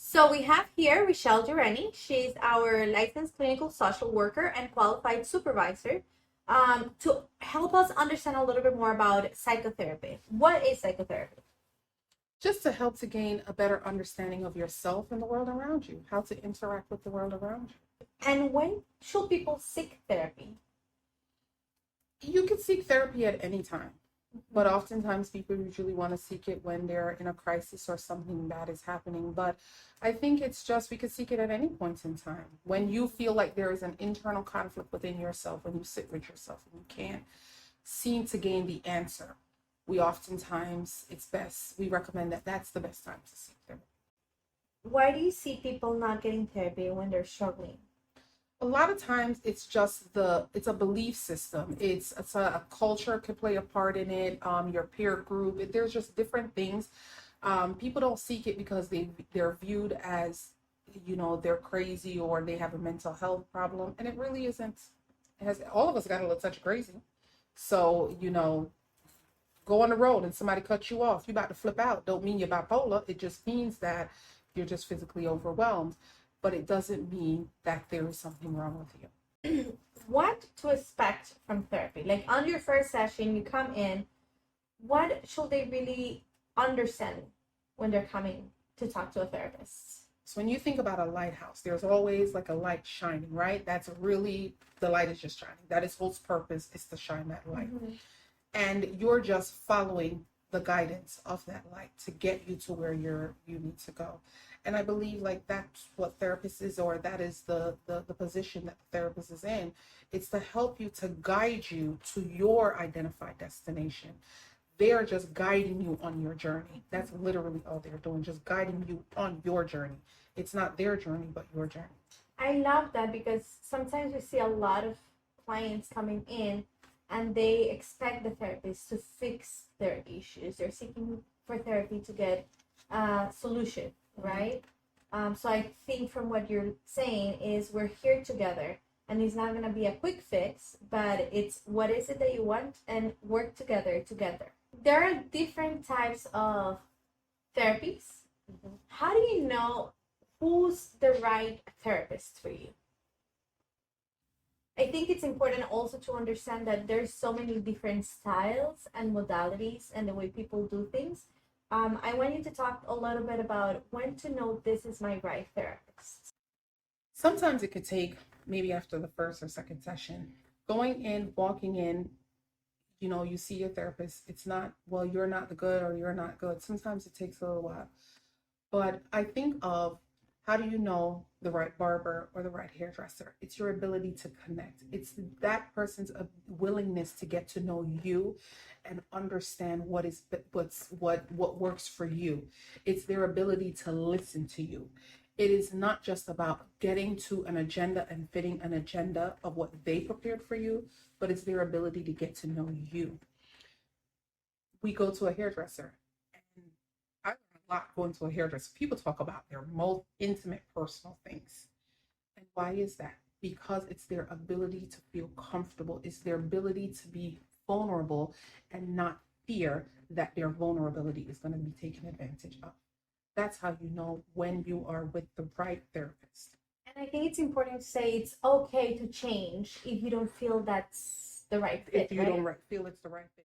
So we have here Richelle Direny. She's our licensed clinical social worker and qualified supervisor to help us understand a little bit more about psychotherapy. What is psychotherapy? Just to help to gain a better understanding of yourself and the world around you, how to interact with the world around you. And when should people seek therapy? You can seek therapy at any time, but oftentimes people usually want to seek it when they're in a crisis or something bad is happening. But I think it's just we could seek it at any point in time. When you feel like there is an internal conflict within yourself, when you sit with yourself and you can't seem to gain the answer, we oftentimes, we recommend that that's the best time to seek therapy. Why do you see people not getting therapy when they're struggling? A lot of times it's just it's a belief system. It's a culture could play a part in it. Your peer group, there's just different things. People don't seek it because they're viewed as, they're crazy or they have a mental health problem. And it really isn't. All of us got a little touch of crazy. So, go on the road and somebody cuts you off, you about to flip out. Don't mean you're bipolar. It just means that you're just physically overwhelmed. But it doesn't mean that there is something wrong with you. What to expect from therapy? Like on your first session, you come in, what should they really understand when they're coming to talk to a therapist? So when you think about a lighthouse, there's always like a light shining, right? That's really, the light is just shining. That is whole purpose, is to shine that light. Mm-hmm. And you're just following the guidance of that light to get you to where you need to go. And I believe like that's what therapist is, or that is the position that the therapist is in. It's to help you, to guide you to your identified destination. They're just guiding you on your journey. That's literally all they're doing, just guiding you on your journey. It's not their journey, but your journey. I love that, because sometimes we see a lot of clients coming in and they expect the therapist to fix their issues. They're seeking for therapy to get a solution, right? So I think from what you're saying is we're here together, and it's not going to be a quick fix, but it's what is it that you want, and work together to get there. There are different types of therapies. Mm-hmm. How do you know who's the right therapist for you? I think it's important also to understand that there's so many different styles and modalities and the way people do things. I want you to talk a little bit about when to know this is my right therapist. Sometimes it could take maybe after the first or second session. Going in, walking in, you see your therapist. It's not, well, you're not the good or you're not good. Sometimes it takes a little while. But I think of, how do you know the right barber or the right hairdresser? It's your ability to connect. It's that person's willingness to get to know you and understand what works for you. It's their ability to listen to you. It is not just about getting to an agenda and fitting an agenda of what they prepared for you, but it's their ability to get to know you. We go to a hairdresser, and I learn a lot going to a hairdresser. People talk about their most intimate personal things. And why is that? Because it's their ability to feel comfortable. It's their ability to be vulnerable and not fear that their vulnerability is going to be taken advantage of. That's how you know when you are with the right therapist. And I think it's important to say it's okay to change if you don't feel that's the right fit. If you don't feel it's the right fit.